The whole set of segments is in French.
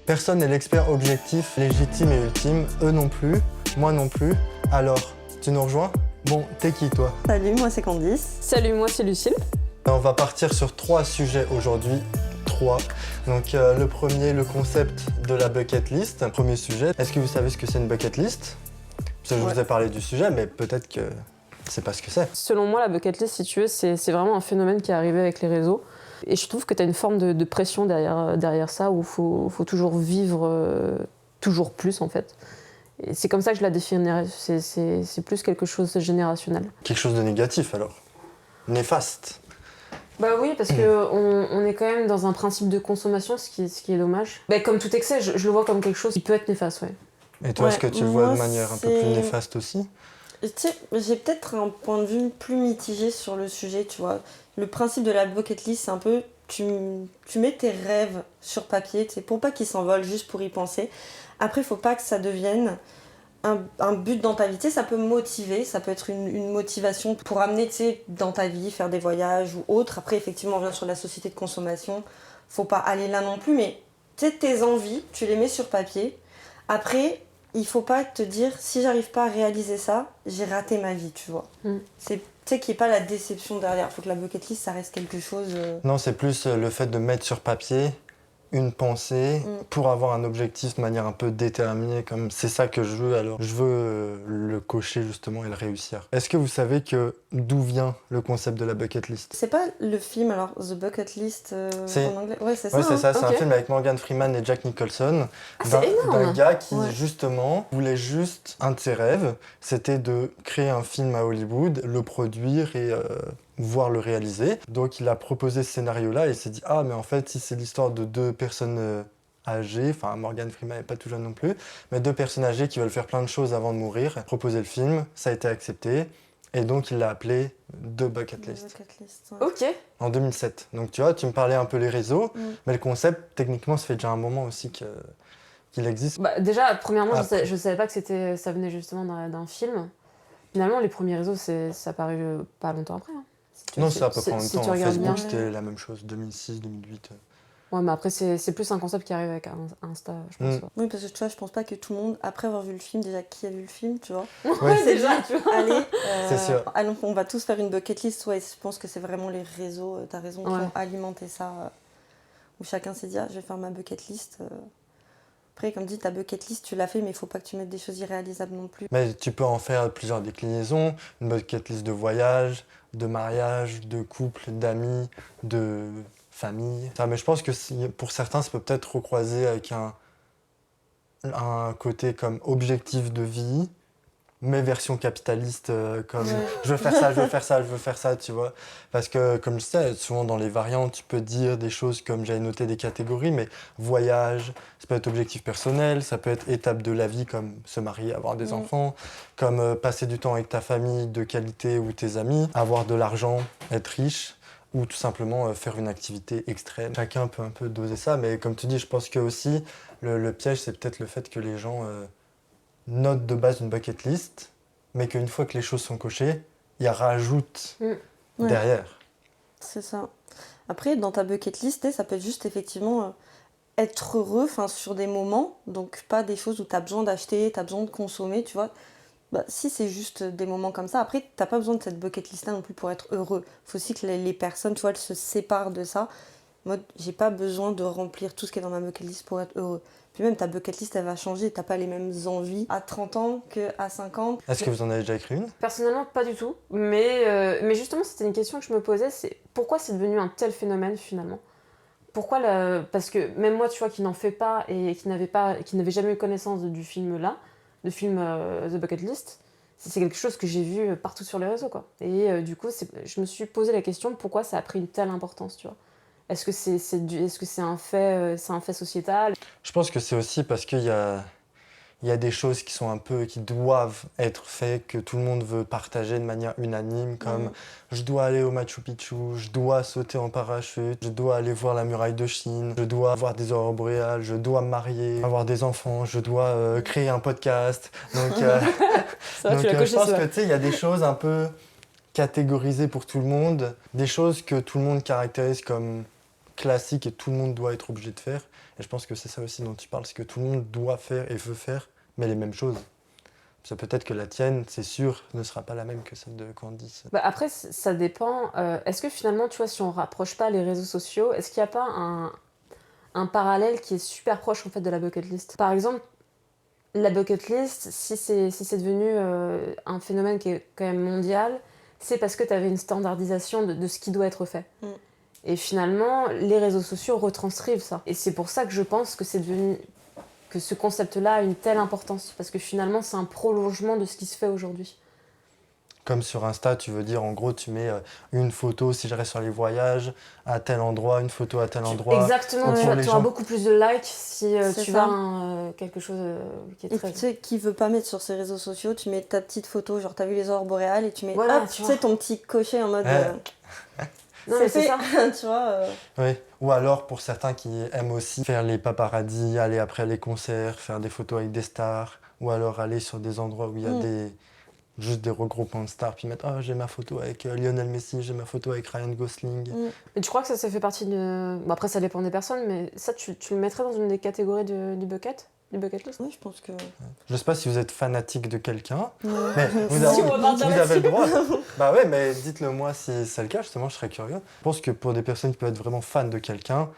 Personne n'est l'expert objectif, légitime et ultime, eux non plus, moi non plus. Alors, tu nous rejoins? Bon, t'es qui toi? Salut, moi c'est Candice. Salut, moi c'est Lucille. On va partir sur 3 sujets aujourd'hui. 3. Donc le premier, le concept de la bucket list. Premier sujet, est-ce que vous savez ce que c'est une bucket list? Parce que je vous ai parlé du sujet, mais peut-être que c'est pas ce que c'est. Selon moi, la bucket list, si tu veux, c'est vraiment un phénomène qui est arrivé avec les réseaux. Et je trouve que tu as une forme de pression derrière ça, où il faut toujours vivre toujours plus, en fait. Et c'est comme ça que je la définirais. C'est plus quelque chose de générationnel. Quelque chose de négatif, alors? Néfaste? Bah oui, parce qu'on est quand même dans un principe de consommation, ce qui est dommage. Bah, comme tout excès, je le vois comme quelque chose qui peut être néfaste, ouais. Et toi, est-ce que tu le vois de manière un peu plus néfaste aussi? Tu sais, j'ai peut-être un point de vue plus mitigé sur le sujet, tu vois. Le principe de la bucket list, c'est un peu, tu mets tes rêves sur papier, tu sais, pour pas qu'ils s'envolent, juste pour y penser. Après, il faut pas que ça devienne un but dans ta vie. Tu sais, ça peut motiver, ça peut être une motivation pour amener, tu sais, dans ta vie, faire des voyages ou autre. Après, effectivement, on vient sur la société de consommation. Faut pas aller là non plus, mais tu sais, tes envies, tu les mets sur papier. Après, il faut pas te dire, si j'arrive pas à réaliser ça, j'ai raté ma vie, tu vois. C'est, tu sais, qu'il n'y ait pas la déception derrière. Faut que la bucket list, ça reste quelque chose... Non, c'est plus le fait de mettre sur papier une pensée pour avoir un objectif de manière un peu déterminée, comme c'est ça que je veux, alors je veux le cocher justement et le réussir. Est-ce que vous savez d'où vient le concept de la bucket list? C'est pas le film, alors, The Bucket List en anglais? Ouais, c'est ça. Oui, c'est ça, c'est un Ok. film avec Morgan Freeman et Jack Nicholson, c'est énorme. d'un gars qui Ouais. justement voulait juste, un de ses rêves, c'était de créer un film à Hollywood, le produire et voir le réaliser. Donc il a proposé ce scénario-là et il s'est dit « Ah, mais en fait, si c'est l'histoire de 2 personnes âgées, enfin Morgan Freeman n'est pas tout jeune non plus, mais 2 personnes âgées qui veulent faire plein de choses avant de mourir, proposer le film, ça a été accepté. Et donc il l'a appelé The Bucket The List. Bucket List, ouais. Ok. En 2007. Donc tu vois, tu me parlais un peu les réseaux, mais le concept, techniquement, ça fait déjà un moment aussi qu'il existe. Bah, déjà, premièrement, Après. je savais pas que ça venait justement d'un film. Finalement, les premiers réseaux, ça apparu pas longtemps après. Hein. Non, c'est à peu près en même si temps. tu regardes Facebook, bien. c'était la même chose, 2006, 2008. Ouais, mais après, c'est plus un concept qui arrive avec Insta, je pense. Oui, parce que tu vois, je pense pas que tout le monde, après avoir vu le film, déjà qui a vu le film, tu vois, Ouais, s'est déjà, dit, tu vois. allez, C'est sûr. allons, on va tous faire une bucket list. Ouais, je pense que c'est vraiment les réseaux, t'as raison, qui Ouais. ont alimenté ça, où chacun s'est dit, ah, je vais faire ma bucket list. Après, comme dit, ta bucket list, tu l'as fait, mais il faut pas que tu mettes des choses irréalisables non plus. Mais tu peux en faire plusieurs déclinaisons, une bucket list de voyage, de mariage, de couple, d'amis, de famille. Mais je pense que pour certains, ça peut peut-être recroiser avec un côté comme objectif de vie, mais version capitaliste, comme je veux faire ça, je veux faire ça, je veux faire ça, tu vois. Parce que, comme je sais, souvent dans les variantes, tu peux dire des choses comme j'avais noté des catégories, mais voyage, ça peut être objectif personnel, ça peut être étape de la vie, comme se marier, avoir des enfants, comme passer du temps avec ta famille de qualité ou tes amis, avoir de l'argent, être riche, ou tout simplement faire une activité extrême. Chacun peut un peu doser ça, mais comme tu dis, je pense que aussi le piège, c'est peut-être le fait que les gens notent de base une bucket list, mais qu'une fois que les choses sont cochées, ils rajoutent derrière. C'est ça. Après, dans ta bucket list, ça peut être juste effectivement être heureux sur des moments, donc pas des choses où tu as besoin d'acheter, tu as besoin de consommer, tu vois. Bah, si c'est juste des moments comme ça, après, t'as pas besoin de cette bucket list-là non plus pour être heureux. Il faut aussi que les personnes, tu vois, elles se séparent de ça. Moi, j'ai pas besoin de remplir tout ce qui est dans ma bucket list pour être heureux. Puis même, ta bucket list, elle va changer. T'as pas les mêmes envies à 30 ans qu'à 50. Est-ce que vous en avez déjà écrit une? Personnellement, pas du tout. Mais justement, c'était une question que je me posais, c'est pourquoi c'est devenu un tel phénomène finalement? Pourquoi Parce que même moi, tu vois, qui n'en fais pas et qui n'avait jamais eu connaissance du film-là, le film The Bucket List, c'est quelque chose que j'ai vu partout sur les réseaux, quoi. Et du coup, je me suis posé la question pourquoi ça a pris une telle importance, tu vois. Est-ce que c'est un fait sociétal? Je pense que c'est aussi parce qu'il y a des choses qui sont qui doivent être faites, que tout le monde veut partager de manière unanime, comme je dois aller au Machu Picchu, je dois sauter en parachute, je dois aller voir la muraille de Chine, je dois voir des aurores boréales, je dois me marier, avoir des enfants, je dois créer un podcast. Donc, Ça va, tu l'as je coché, pense celle-là. que tu sais, il y a des choses un peu catégorisées pour tout le monde, des choses que tout le monde caractérise comme classique et tout le monde doit être obligé de faire. Et je pense que c'est ça aussi dont tu parles, c'est que tout le monde doit faire et veut faire, mais les mêmes choses. Parce que peut-être que la tienne, c'est sûr, ne sera pas la même que celle de Candice. Bah après, ça dépend. Est-ce que finalement, tu vois, si on rapproche pas les réseaux sociaux, est-ce qu'il n'y a pas un parallèle qui est super proche en fait de la bucket list? Par exemple, la bucket list, si c'est devenu un phénomène qui est quand même mondial, c'est parce que tu avais une standardisation de ce qui doit être fait. Et finalement, les réseaux sociaux retranscrivent ça. Et c'est pour ça que je pense que c'est devenu que ce concept-là a une telle importance, parce que finalement, c'est un prolongement de ce qui se fait aujourd'hui. Comme sur Insta, tu veux dire, en gros, tu mets une photo, si je reste sur les voyages, à tel endroit, une photo à tel endroit. Exactement, tu auras beaucoup plus de likes si tu ça. vas quelque chose qui est Et très... tu sais, qui veut pas mettre sur ses réseaux sociaux, tu mets ta petite photo, genre t'as vu les aurores boréales et tu mets Voilà, hop, tu tu sais, ton petit cocher en mode Non, mais c'est fait, ça. tu vois. Oui. Ou alors, pour certains qui aiment aussi faire les paparazzis, aller après les concerts, faire des photos avec des stars, ou alors aller sur des endroits où il y a juste des regroupements de stars, puis mettre « Ah, j'ai ma photo avec Lionel Messi, j'ai ma photo avec Ryan Gosling. Mais tu crois que ça fait partie de... Bon, après, ça dépend des personnes, mais ça, tu le mettrais dans une des catégories du bucket list? Oui, je pense que... Je sais pas si vous êtes fanatique de quelqu'un, Ouais. mais vous Si, on va partir avez là-dessus. le droit. Bah ouais, mais dites-le moi si c'est le cas, justement, je serais curieux. Je pense que pour des personnes qui peuvent être vraiment fans de quelqu'un,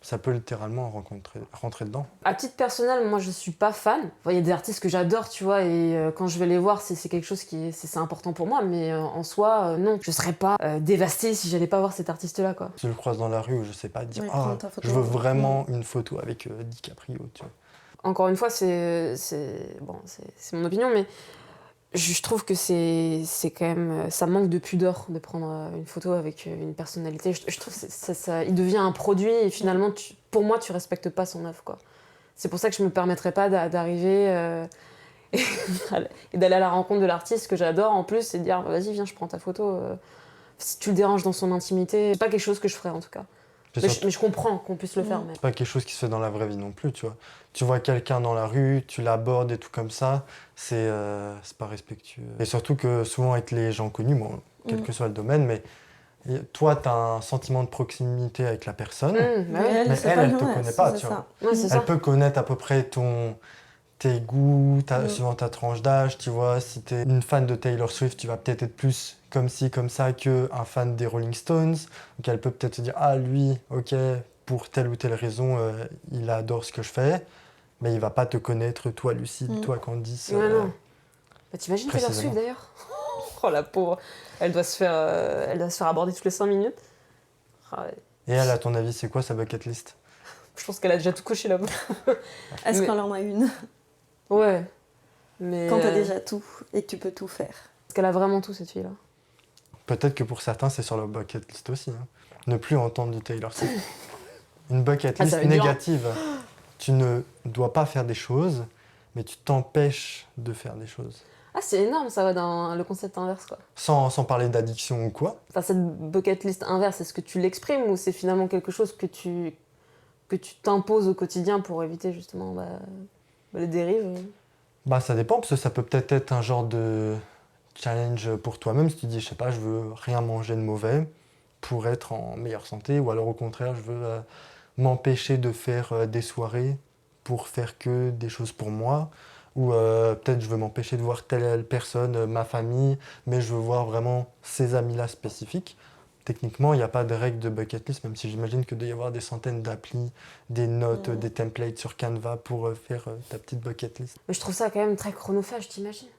ça peut littéralement rentrer dedans. À titre personnel, moi, je suis pas fan. Enfin, il y a des artistes que j'adore, tu vois, et quand je vais les voir, c'est quelque chose qui c'est important pour moi, mais en soi, non. Je serais pas dévastée si j'allais pas voir cet artiste-là, quoi. Si je le croise dans la rue, je sais pas, dire Ouais, ah, prends ta photo. je veux vraiment une photo avec DiCaprio, tu vois. Encore une fois, bon, c'est mon opinion, mais je trouve que c'est quand même... Ça manque de pudeur de prendre une photo avec une personnalité. Je trouve que il devient un produit et finalement, pour moi, tu respectes pas son œuvre, quoi. C'est pour ça que je me permettrais pas d'arriver et d'aller à la rencontre de l'artiste que j'adore en plus et de dire vas-y, viens, je prends ta photo. Si tu le déranges dans son intimité, c'est pas quelque chose que je ferais en tout cas. Mais je comprends qu'on puisse le faire. Mais... C'est pas quelque chose qui se fait dans la vraie vie non plus, tu vois. Tu vois quelqu'un dans la rue, tu l'abordes et tout comme ça, c'est pas respectueux. Et surtout que souvent avec les gens connus, bon, quel que soit le domaine, mais toi, tu as un sentiment de proximité avec la personne, bah ouais. mais elle te connaît pas, tu vois. Ouais, c'est ça. Elle peut connaître à peu près tes goûts, suivant ta tranche d'âge, tu vois. Si tu es une fan de Taylor Swift, tu vas peut-être être plus comme ci, comme ça qu'un fan des Rolling Stones. Donc elle peut peut-être te dire, ah lui, ok, pour telle ou telle raison, il adore ce que je fais, mais il va pas te connaître, toi Lucille, toi Candice. Ouais, non. Bah, t'imagines Taylor précisément. Swift d'ailleurs? Oh la pauvre, elle doit se faire aborder toutes les 5 minutes. Ah, ouais. Et elle, à ton avis, c'est quoi sa bucket list? Je pense qu'elle a déjà tout coché là-bas. Est-ce Mais- qu'on en a une? Ouais. Mais Quand t'as déjà tout et que tu peux tout faire. Est-ce qu'elle a vraiment tout cette fille-là? Peut-être que pour certains, c'est sur leur bucket list aussi. Hein. Ne plus entendre du Taylor Swift. Une bucket Ah, list ça va être dur. négative. Tu ne dois pas faire des choses, mais tu t'empêches de faire des choses. Ah, c'est énorme, ça va dans le concept inverse, quoi. Sans parler d'addiction ou quoi. Enfin, cette bucket list inverse, est-ce que tu l'exprimes ou c'est finalement quelque chose que tu t'imposes au quotidien pour éviter justement les dérives? Bah ça dépend, parce que ça peut peut-être être un genre de challenge pour toi-même. Si tu dis, je sais pas, je veux rien manger de mauvais pour être en meilleure santé, ou alors au contraire, je veux m'empêcher de faire des soirées pour faire que des choses pour moi. Ou peut-être je veux m'empêcher de voir telle personne, ma famille, mais je veux voir vraiment ces amis-là spécifiques. Techniquement, il n'y a pas de règle de bucket list, même si j'imagine qu'il doit y avoir des centaines d'applis, des notes, des templates sur Canva pour faire ta petite bucket list. Mais je trouve ça quand même très chronophage, t'imagines?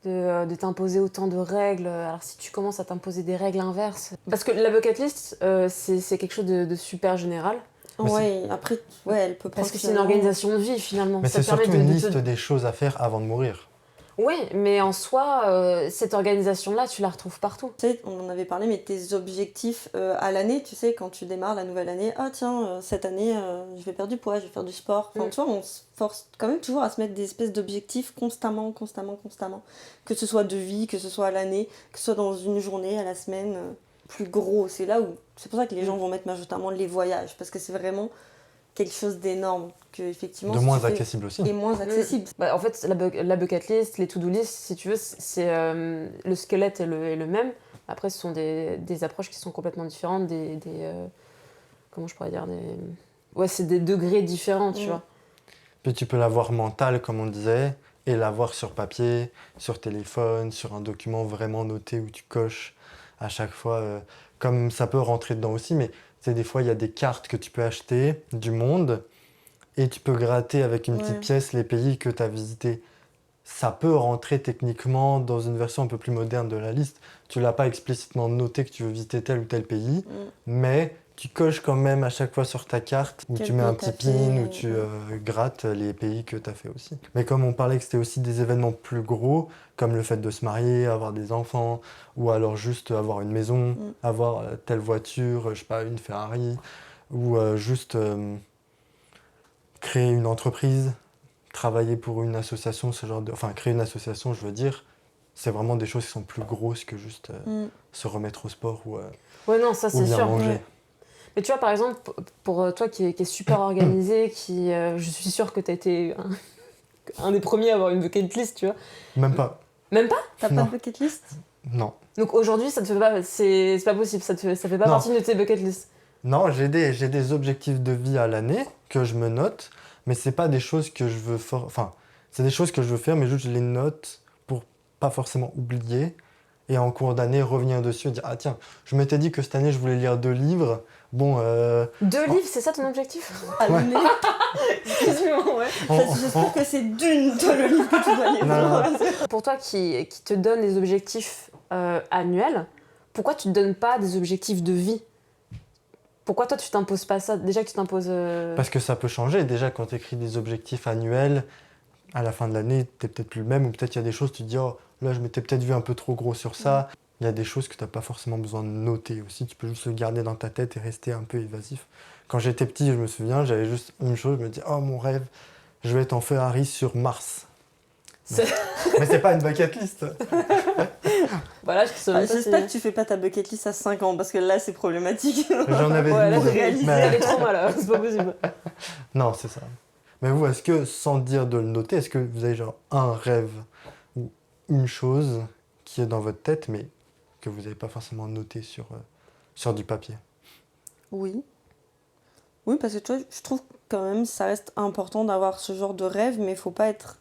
De t'imposer autant de règles. Alors si tu commences à t'imposer des règles inverses... Parce que la bucket list, c'est quelque chose de super général. Mais Ouais, après, ouais, elle peut Parce que c'est une organisation de vie finalement. Mais Ça c'est te permet surtout une liste te... des choses à faire avant de mourir. Oui, mais en soi, cette organisation-là, tu la retrouves partout. Tu sais, on en avait parlé, mais tes objectifs à l'année, tu sais, quand tu démarres la nouvelle année, ah tiens, cette année, je vais perdre du poids, je vais faire du sport. Enfin, tu vois, on se force quand même toujours à se mettre des espèces d'objectifs constamment. Que ce soit de vie, que ce soit à l'année, que ce soit dans une journée, à la semaine, plus gros. C'est là où... C'est pour ça que les gens vont mettre majoritairement les voyages, parce que c'est vraiment quelque chose d'énorme, que effectivement... De si moins tu fais- accessible aussi. Et moins accessible. Bah, en fait, la bucket list, les to-do list, si tu veux, c'est le squelette est le même. Après, ce sont des approches qui sont complètement différentes, comment je pourrais dire, ouais, c'est des degrés différents, tu vois. Puis tu peux l'avoir mentale, comme on disait, et l'avoir sur papier, sur téléphone, sur un document vraiment noté où tu coches à chaque fois. Comme ça peut rentrer dedans aussi, mais tu sais, des fois, il y a des cartes que tu peux acheter du monde et tu peux gratter avec une petite pièce les pays que tu as visités. Ça peut rentrer techniquement dans une version un peu plus moderne de la liste. Tu l'as pas explicitement noté que tu veux visiter tel ou tel pays, mais tu coches quand même à chaque fois sur ta carte où Quel tu mets un pays petit t'as pin, fait, où tu grattes les pays que tu as fait aussi. Mais comme on parlait que c'était aussi des événements plus gros, comme le fait de se marier, avoir des enfants, ou alors juste avoir une maison, avoir telle voiture, je sais pas, une Ferrari, ou juste créer une entreprise, travailler pour une association, ce genre de... Enfin, créer une association, je veux dire, c'est vraiment des choses qui sont plus grosses que juste se remettre au sport ou, Ouais, non, ça ou c'est bien sûr. manger. Ouais. Mais tu vois, par exemple, pour toi qui est super organisé, je suis sûre que tu as été un des premiers à avoir une bucket list, tu vois. Même pas. Même pas? T'as pas Non. de bucket list? Non. Donc aujourd'hui, ça te fait pas, c'est pas possible, ça fait pas Non. partie de tes bucket list. Non, j'ai des objectifs de vie à l'année que je me note, mais c'est pas des choses que je veux... Enfin, c'est des choses que je veux faire, mais juste je les note pour pas forcément oublier. Et en cours d'année, revenir dessus et dire « Ah tiens, je m'étais dit que cette année, je voulais lire 2 livres. Bon, 2 livres, c'est ça ton objectif? Allez, Excuse-moi, ouais. j'espère que c'est d'une, toi, le livre que tu dois lire. Non. Pour toi qui te donne des objectifs annuels, pourquoi tu te donnes pas des objectifs de vie? Pourquoi toi tu t'imposes pas ça? Déjà que tu t'imposes... Parce que ça peut changer. Déjà, quand tu écris des objectifs annuels, à la fin de l'année, t'es peut-être plus le même, ou peut-être il y a des choses, tu te dis « Oh, là, je m'étais peut-être vu un peu trop gros sur ça. » Il y a des choses que tu n'as pas forcément besoin de noter aussi. Tu peux juste le garder dans ta tête et rester un peu évasif. Quand j'étais petit, je me souviens, j'avais juste une chose, je me dis « Oh, mon rêve, je vais être en Ferrari sur Mars. » Mais c'est pas une bucket list. Voilà, je te saurais pas J'espère si- que tu fais pas ta bucket list à 5 ans, parce que là, c'est problématique. J'en avais Ouais, là, 12. réaliser. elle est Mais... trop mal, là. C'est pas possible. Non, c'est ça. Mais vous, est-ce que, sans dire de le noter, est-ce que vous avez genre un rêve ou une chose qui est dans votre tête, mais que vous n'avez pas forcément noté sur du papier? Oui. Oui, parce que tu vois, je trouve quand même ça reste important d'avoir ce genre de rêve, mais il faut pas être...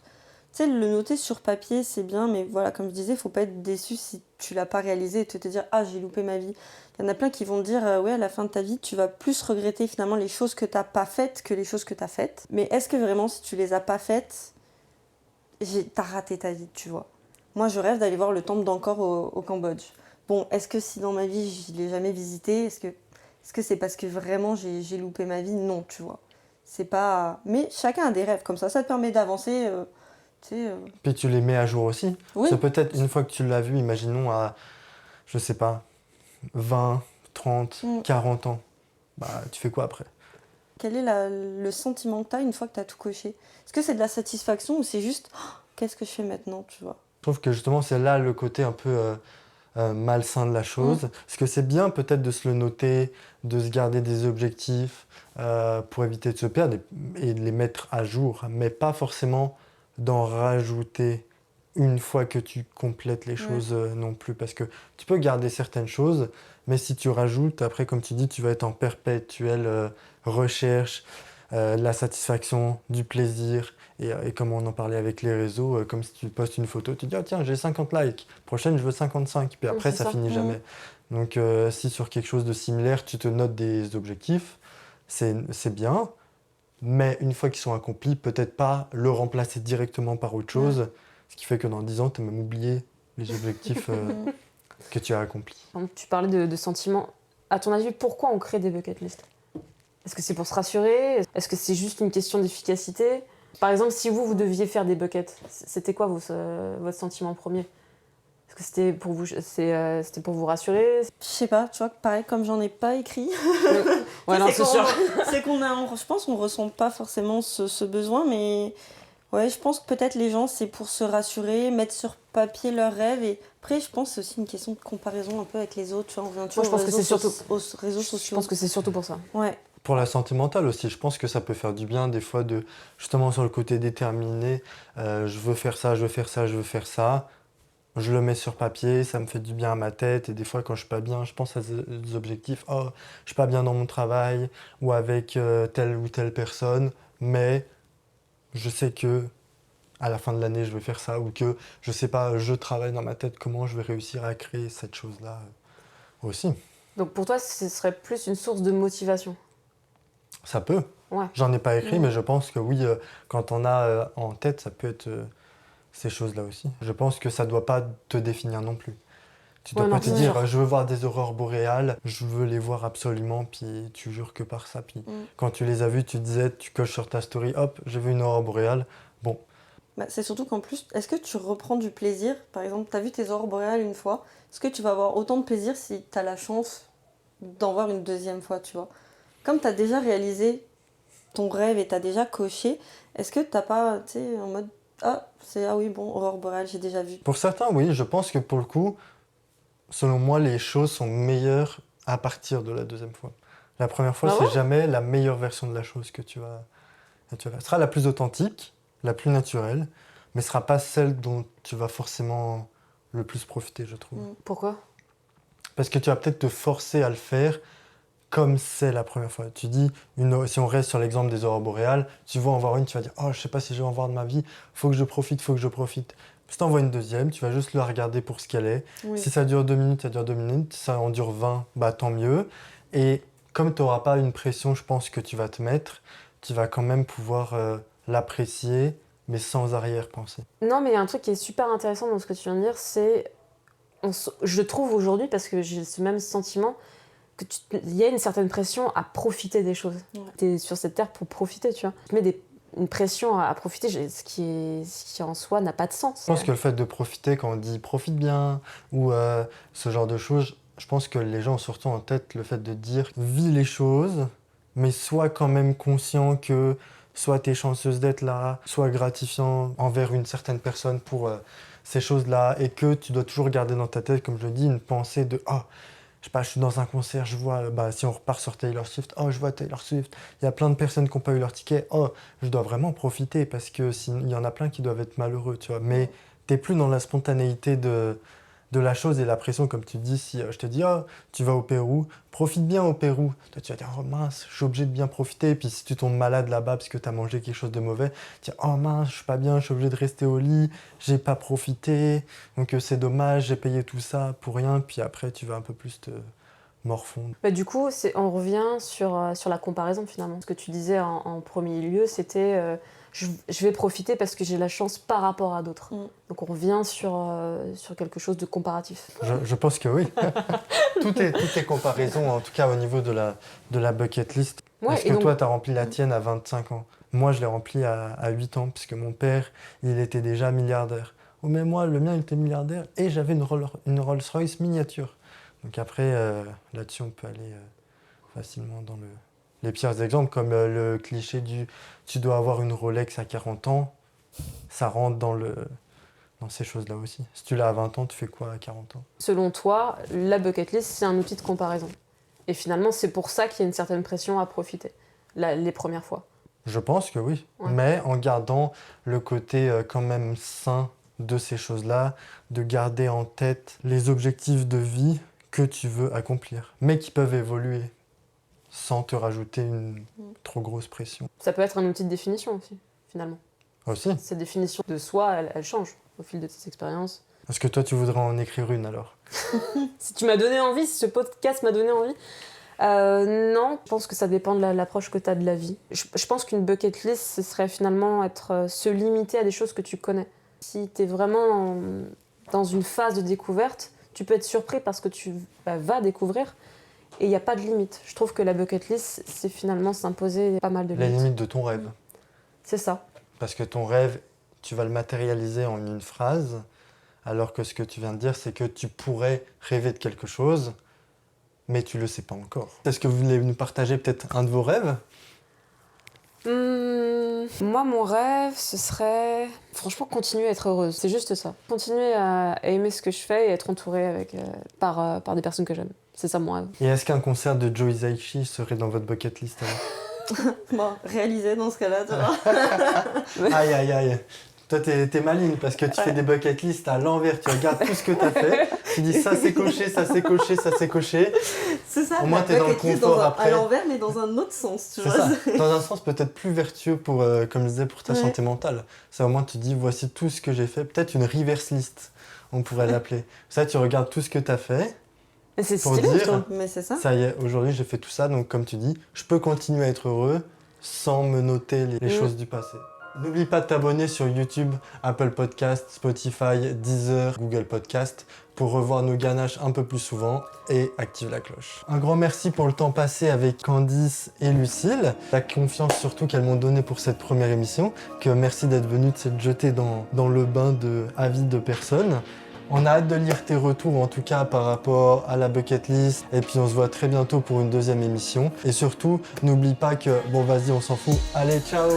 Tu sais, le noter sur papier, c'est bien, mais voilà, comme je disais, faut pas être déçu si tu l'as pas réalisé et te dire « Ah, j'ai loupé ma vie ». Il y en a plein qui vont dire ouais, à la fin de ta vie, tu vas plus regretter finalement les choses que t'as pas faites que les choses que t'as faites. Mais est-ce que vraiment, si tu les as pas faites, t'as raté ta vie, tu vois? Moi, je rêve d'aller voir le temple d'Angkor au Cambodge. Bon, est-ce que si dans ma vie, je l'ai jamais visité, est-ce que c'est parce que vraiment j'ai loupé ma vie? Non, tu vois. C'est pas... Mais chacun a des rêves comme ça te permet d'avancer, tu sais... Puis tu les mets à jour aussi. Oui, C'est peut-être une fois que tu l'as vu, imaginons à, je sais pas, 20, 30, 40 ans. Bah, tu fais quoi après? quel est le sentiment que t'as une fois que t'as tout coché? Est-ce que c'est de la satisfaction ou c'est juste oh, qu'est-ce que je fais maintenant, tu vois? Je trouve que justement, c'est là le côté un peu malsain de la chose. Parce que c'est bien peut-être de se le noter, de se garder des objectifs pour éviter de se perdre et de les mettre à jour, mais pas forcément d'en rajouter une fois que tu complètes les choses non plus. Parce que tu peux garder certaines choses, mais si tu rajoutes, après, comme tu dis, tu vas être en perpétuelle recherche, la satisfaction, du plaisir. Et comme on en parlait avec les réseaux, comme si tu postes une photo, tu dis « Ah tiens, j'ai 50 likes, prochaine je veux 55 », puis après c'est ça ça. finit jamais. Donc si sur quelque chose de similaire, tu te notes des objectifs, c'est bien, mais une fois qu'ils sont accomplis, peut-être pas le remplacer directement par autre chose, ce qui fait que dans 10 ans, tu as même oublié les objectifs que tu as accomplis. Tu parlais de sentiments. À ton avis, pourquoi on crée des bucket lists? Est-ce que c'est pour se rassurer? Est-ce que c'est juste une question d'efficacité? Par exemple, si vous deviez faire des buckets, c'était quoi votre sentiment premier? Est-ce que c'était pour vous rassurer? Je sais pas, tu vois, pareil, comme j'en ai pas écrit, Ouais, non, c'est sûr. c'est je pense qu'on ressent pas forcément ce besoin, mais ouais, je pense que peut-être les gens, c'est pour se rassurer, mettre sur papier leurs rêves, et après, je pense que c'est aussi une question de comparaison un peu avec les autres, tu vois, on revient toujours je pense que c'est surtout- aux réseaux Je sociaux. pense que c'est surtout pour ça. Ouais, Pour la santé mentale aussi, je pense que ça peut faire du bien des fois de, justement sur le côté déterminé, je veux faire ça, je veux faire ça, je veux faire ça. je le mets sur papier, ça me fait du bien à ma tête. Et des fois, quand je suis pas bien, je pense à des objectifs. Oh, je suis pas bien dans mon travail ou avec telle ou telle personne, mais je sais que à la fin de l'année, je vais faire ça ou que, je sais pas, je travaille dans ma tête comment je vais réussir à créer cette chose-là aussi. Donc pour toi, ce serait plus une source de motivation. Ça peut. Ouais. J'en ai pas écrit, Ouais. mais je pense que oui, quand on a en tête, ça peut être ces choses-là aussi. Je pense que ça doit pas te définir non plus. Tu dois Ouais, pas non, te c'est dire, sûr. je veux voir des aurores boréales, je veux les voir absolument, puis tu jures que par ça. Puis quand tu les as vues, tu disais, tu coches sur ta story, hop, j'ai vu une aurore boréale. Bon, Bah, c'est surtout qu'en plus, est-ce que tu reprends du plaisir? Par exemple, tu as vu tes aurores boréales une fois, est-ce que tu vas avoir autant de plaisir si tu as la chance d'en voir une deuxième fois, tu vois? Comme tu as déjà réalisé ton rêve et tu as déjà coché, est-ce que t'as pas, tu sais, en mode, ah oui, bon, aurore boréale, j'ai déjà vu. pour certains, oui, je pense que pour le coup, selon moi, les choses sont meilleures à partir de la deuxième fois. La première fois, Ah c'est ouais? jamais la meilleure version de la chose que tu vas faire. Ce sera la plus authentique, la plus naturelle, mais ce sera pas celle dont tu vas forcément le plus profiter, je trouve. Pourquoi? Parce que tu vas peut-être te forcer à le faire comme c'est la première fois. Tu dis, si on reste sur l'exemple des aurores boréales, tu vas en voir une, tu vas dire, oh, je sais pas si je vais en voir de ma vie, faut que je profite, faut que je profite. Si t'en vois une deuxième, tu vas juste la regarder pour ce qu'elle est. Oui. Si ça dure 2 minutes, ça dure 2 minutes. Si ça en dure 20, bah tant mieux. Et comme tu n'auras pas une pression, je pense, que tu vas te mettre, tu vas quand même pouvoir l'apprécier, mais sans arrière-pensée. Non, mais il y a un truc qui est super intéressant dans ce que tu viens de dire, c'est... Je trouve aujourd'hui, parce que j'ai ce même sentiment, il y a une certaine pression à profiter des choses. Ouais. T'es sur cette terre pour profiter, tu vois. Tu mets une pression à profiter, ce qui en soi n'a pas de sens. Je pense que le fait de profiter, quand on dit profite bien, ou ce genre de choses, je pense que les gens ont surtout en tête le fait de dire vis les choses, mais sois quand même conscient que soit tu es chanceuse d'être là, soit gratifiant envers une certaine personne pour ces choses-là, et que tu dois toujours garder dans ta tête, comme je le dis, une pensée de « Oh, je sais pas, je suis dans un concert, je vois, si on repart sur Taylor Swift, oh, je vois Taylor Swift, il y a plein de personnes qui n'ont pas eu leur ticket, oh, je dois vraiment profiter parce que il y en a plein qui doivent être malheureux, tu vois. Mais t'es plus dans la spontanéité de la chose et la pression, comme tu dis, si je te dis, oh, tu vas au Pérou, profite bien au Pérou. Toi, tu vas dire, oh mince, je suis obligé de bien profiter. Et puis si tu tombes malade là-bas parce que tu as mangé quelque chose de mauvais, tu dis, oh mince, je suis pas bien, je suis obligé de rester au lit, j'ai pas profité, donc c'est dommage, j'ai payé tout ça pour rien. Puis après, tu vas un peu plus te morfondre. Bah, du coup, on revient sur la comparaison finalement. Ce que tu disais en premier lieu, c'était je vais profiter parce que j'ai la chance par rapport à d'autres. Donc on revient sur quelque chose de comparatif. Je pense que oui. tout est comparaison, en tout cas au niveau de la bucket list. Ouais, Est-ce et que donc- toi, tu as rempli la tienne à 25 ans? Moi, je l'ai rempli à 8 ans, puisque mon père, il était déjà milliardaire. Oh, mais moi, le mien, il était milliardaire et j'avais une Rolls-Royce miniature. Donc après, là-dessus, on peut aller facilement dans les pires exemples, comme le cliché du « tu dois avoir une Rolex à 40 ans », ça rentre dans ces choses-là aussi. Si tu l'as à 20 ans, tu fais quoi à 40 ans? Selon toi, la bucket list, c'est un outil de comparaison. Et finalement, c'est pour ça qu'il y a une certaine pression à profiter, les premières fois. Je pense que oui, Ouais. mais en gardant le côté quand même sain de ces choses-là, de garder en tête les objectifs de vie que tu veux accomplir, mais qui peuvent évoluer sans te rajouter une trop grosse pression. Ça peut être un outil de définition aussi, finalement. Aussi. Cette définition de soi, elle change au fil de tes expériences. Est-ce que toi, tu voudrais en écrire une alors? Si tu m'as donné envie, si ce podcast m'a donné envie, non, je pense que ça dépend de l'approche que tu as de la vie. Je pense qu'une bucket list, ce serait finalement se limiter à des choses que tu connais. Si tu es vraiment dans une phase de découverte, tu peux être surpris parce que tu vas découvrir et il n'y a pas de limite. Je trouve que la bucket list, c'est finalement s'imposer pas mal de Les limites. limites de ton rêve. C'est ça. Parce que ton rêve, tu vas le matérialiser en une phrase, alors que ce que tu viens de dire, c'est que tu pourrais rêver de quelque chose, mais tu le sais pas encore. Est-ce que vous voulez nous partager peut-être un de vos rêves? Moi, mon rêve, ce serait franchement continuer à être heureuse. C'est juste ça. Continuer à aimer ce que je fais et être entourée par des personnes que j'aime. C'est ça mon rêve. Et est-ce qu'un concert de Joe Hisaishi serait dans votre bucket list alors? Bon, réalisé dans ce cas-là, tu vois. Aïe aïe aïe. Toi, t'es maligne parce que tu fais des bucket list à l'envers. Tu regardes tout ce que t'as fait. Tu dis ça c'est coché, ça c'est coché, ça c'est coché. C'est ça, Au moins, la t'es dans le bucket list confort à après. l'envers, mais dans un autre sens, tu C'est vois. ça. Dans un sens peut-être plus vertueux pour, comme je disais, pour ta Ouais. santé mentale. Ça au moins tu dis voici tout ce que j'ai fait. Peut-être une reverse list, on pourrait l'appeler. Ça, tu regardes tout ce que t'as fait. Et c'est Pour stylé, dire- je trouve. Mais c'est ça. Ça y est, aujourd'hui j'ai fait tout ça. Donc comme tu dis, je peux continuer à être heureux sans me noter les choses du passé. N'oublie pas de t'abonner sur YouTube, Apple Podcast, Spotify, Deezer, Google Podcast pour revoir nos ganaches un peu plus souvent et active la cloche. Un grand merci pour le temps passé avec Candice et Lucille, la confiance surtout qu'elles m'ont donnée pour cette première émission, que merci d'être venue de s'être jetée dans le bain de avis de personnes. On a hâte de lire tes retours en tout cas par rapport à la bucket list et puis on se voit très bientôt pour une deuxième émission et surtout n'oublie pas que bon vas-y on s'en fout, allez ciao.